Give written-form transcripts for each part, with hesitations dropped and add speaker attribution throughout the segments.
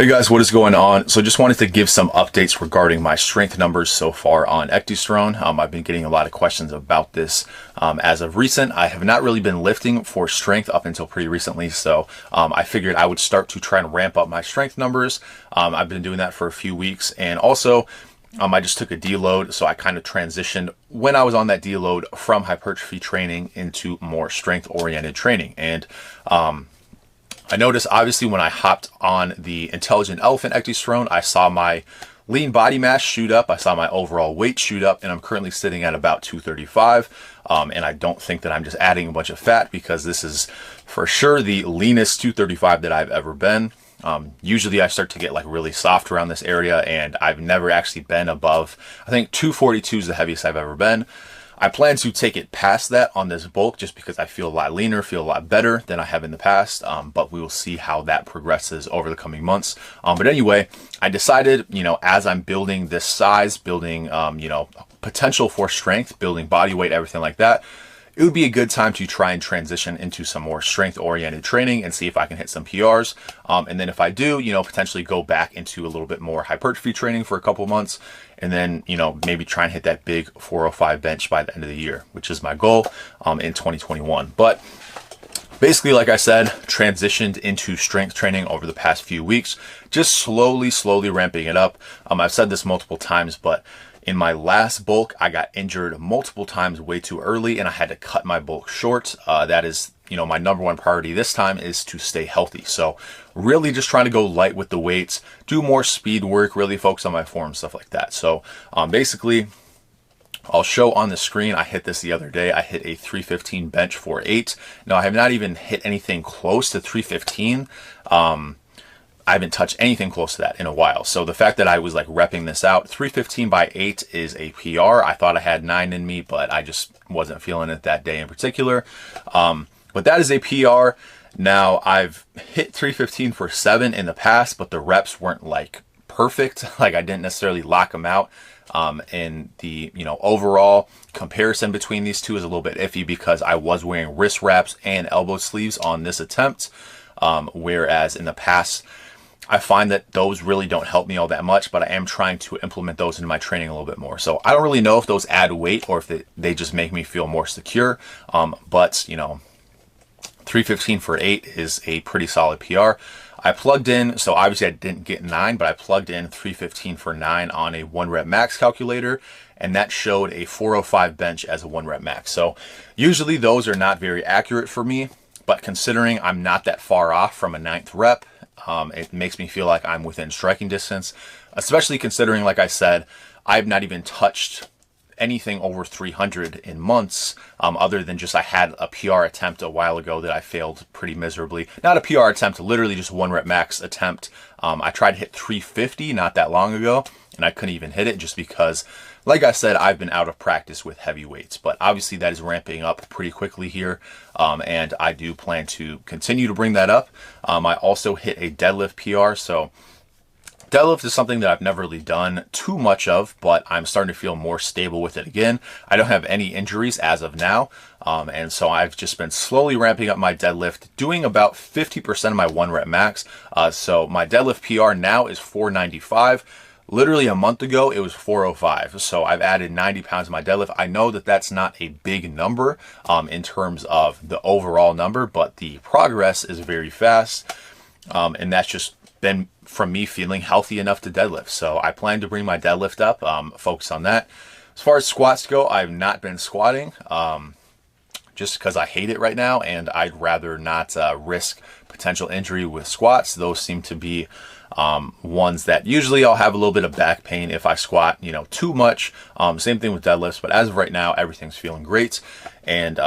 Speaker 1: Hey guys, what is going on? So just wanted to give some updates regarding my strength numbers so far on Ecdysterone. I've been getting a lot of questions about this. As of recent, I have not really been lifting for strength up until pretty recently, so I figured I would start to try and ramp up my strength numbers. I've been doing that for a few weeks, and also I just took a deload, so I kind of transitioned when I was on that deload from hypertrophy training into more strength-oriented training. And I noticed, obviously, when I hopped on the Intelligent Elephant Ecdysterone, I saw my lean body mass shoot up. I saw my overall weight shoot up, and I'm currently sitting at about 235. And I don't think that I'm just adding a bunch of fat, because this is for sure the leanest 235 that I've ever been. Usually I start to get like really soft around this area, and I've never actually been above, I think 242 is the heaviest I've ever been. I plan to take it past that on this bulk just because I feel a lot leaner, feel a lot better than I have in the past, but we will see how that progresses over the coming months. But anyway, I decided, as I'm building this size, building, potential for strength, building body weight, everything like that, it would be a good time to try and transition into some more strength-oriented training and see if I can hit some PRs. And then if I do, potentially go back into a little bit more hypertrophy training for a couple months, and then, maybe try and hit that big 405 bench by the end of the year, which is my goal in 2021. But basically, like I said, transitioned into strength training over the past few weeks, just slowly ramping it up. I've said this multiple times, but in my last bulk, I got injured multiple times way too early, and I had to cut my bulk short. That is, my number one priority this time is to stay healthy. So really just trying to go light with the weights, do more speed work, really focus on my form, stuff like that. So basically, I'll show on the screen, I hit this the other day. I hit a 315 bench for 8. Now, I have not even hit anything close to 315. I haven't touched anything close to that in a while. So the fact that I was like repping this out, 315 by 8 is a PR. I thought I had 9 in me, but I just wasn't feeling it that day in particular. But that is a PR. Now, I've hit 315 for 7 in the past, but the reps weren't like perfect. Like, I didn't necessarily lock them out. And the, overall comparison between these two is a little bit iffy because I was wearing wrist wraps and elbow sleeves on this attempt. Whereas in the past, I find that those really don't help me all that much, but I am trying to implement those into my training a little bit more. So I don't really know if those add weight or if they just make me feel more secure. But 315 for 8 is a pretty solid PR. I plugged in, so obviously I didn't get 9, but I plugged in 315 for 9 on a 1 rep max calculator, and that showed a 405 bench as a 1 rep max. So usually those are not very accurate for me, but considering I'm not that far off from a 9th rep, it makes me feel like I'm within striking distance, especially considering, like I said, I've not even touched anything over 300 in months, other than just I had a PR attempt a while ago that I failed pretty miserably. Not a PR attempt, literally just 1 rep max attempt. I tried to hit 350 not that long ago, and I couldn't even hit it just because, like I said, I've been out of practice with heavy weights. But obviously that is ramping up pretty quickly here, and I do plan to continue to bring that up. I also hit a deadlift PR, so deadlift is something that I've never really done too much of, but I'm starting to feel more stable with it again. I don't have any injuries as of now, and so I've just been slowly ramping up my deadlift, doing about 50% of my 1 rep max. So my deadlift PR now is 495. Literally a month ago, it was 405. So I've added 90 pounds to my deadlift. I know that that's not a big number in terms of the overall number, but the progress is very fast, and that's just been from me feeling healthy enough to deadlift. So I plan to bring my deadlift up, focus on that. As far as squats go, I've not been squatting just because I hate it right now, and I'd rather not risk potential injury with squats. Those seem to be ones that usually I'll have a little bit of back pain if I squat, too much. Same thing with deadlifts, but as of right now, everything's feeling great. And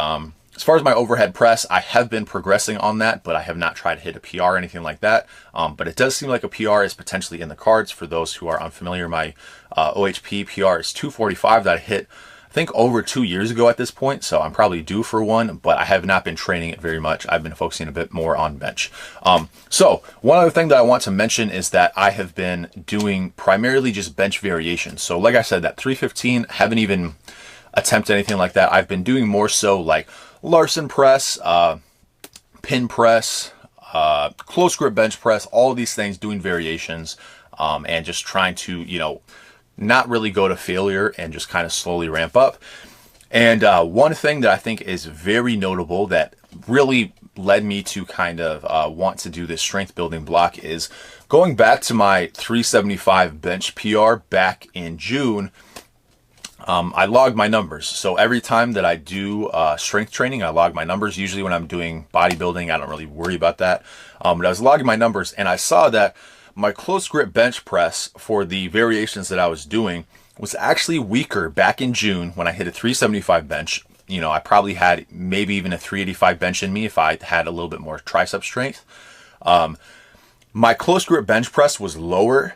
Speaker 1: as far as my overhead press, I have been progressing on that, but I have not tried to hit a PR or anything like that. But it does seem like a PR is potentially in the cards. For those who are unfamiliar, my OHP PR is 245 that I hit, I think, over 2 years ago at this point. So I'm probably due for one, but I have not been training it very much. I've been focusing a bit more on bench. So one other thing that I want to mention is that I have been doing primarily just bench variations. So like I said, that 315, haven't even attempted anything like that. I've been doing more so like Larson press, pin press, close grip bench press, all of these things, doing variations, and just trying to, you know, not really go to failure and just kind of slowly ramp up. And one thing that I think is very notable that really led me to kind of want to do this strength building block is going back to my 375 bench PR back in June. I log my numbers. So every time that I do strength training, I log my numbers. Usually when I'm doing bodybuilding, I don't really worry about that. But I was logging my numbers and I saw that my close grip bench press for the variations that I was doing was actually weaker back in June when I hit a 375 bench. You know, I probably had maybe even a 385 bench in me if I had a little bit more tricep strength. My close grip bench press was lower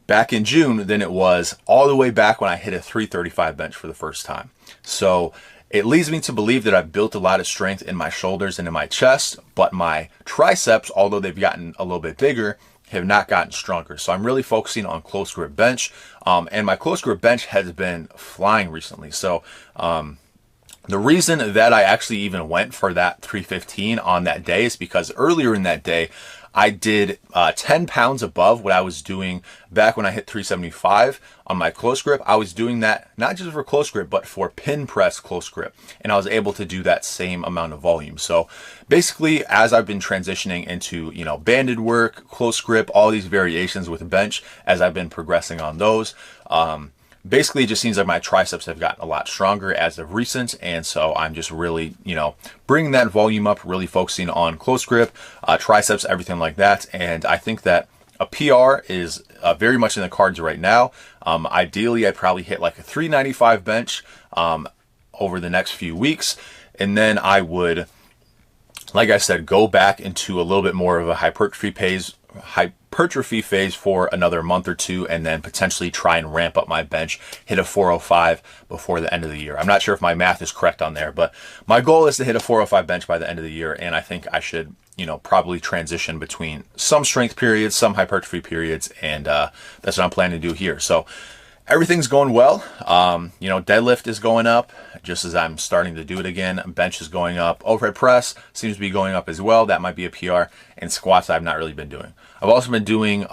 Speaker 1: back in June than it was all the way back when I hit a 335 bench for the first time. So it leads me to believe that I've built a lot of strength in my shoulders and in my chest, but my triceps, although they've gotten a little bit bigger, have not gotten stronger. So I'm really focusing on close grip bench, and my close grip bench has been flying recently. So the reason that I actually even went for that 315 on that day is because earlier in that day, I did 10 pounds above what I was doing back when I hit 375 on my close grip. I was doing that not just for close grip, but for pin press close grip. And I was able to do that same amount of volume. So basically, as I've been transitioning into, you know, banded work, close grip, all these variations with bench, as I've been progressing on those, basically it just seems like my triceps have gotten a lot stronger as of recent. And so I'm just really, you know, bringing that volume up, really focusing on close grip, triceps, everything like that. And I think that a PR is very much in the cards right now. Ideally, I'd probably hit like a 395 bench over the next few weeks. And then I would, like I said, go back into a little bit more of a hypertrophy phase for another month or two, and then potentially try and ramp up my bench, hit a 405 before the end of the year. I'm not sure if my math is correct on there, but my goal is to hit a 405 bench by the end of the year, and I think I should, you know, probably transition between some strength periods, some hypertrophy periods, and that's what I'm planning to do here. So everything's going well. You know, deadlift is going up just as I'm starting to do it again. Bench is going up. Overhead press seems to be going up as well. That might be a PR. And squats I've not really been doing. I've also been doing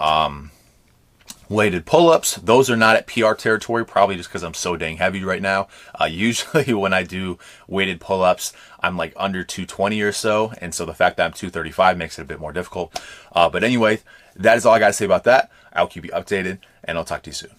Speaker 1: weighted pull-ups. Those are not at PR territory, probably just because I'm so dang heavy right now. Usually when I do weighted pull-ups, I'm like under 220 or so. And so the fact that I'm 235 makes it a bit more difficult. But anyway, that is all I got to say about that. I'll keep you updated, and I'll talk to you soon.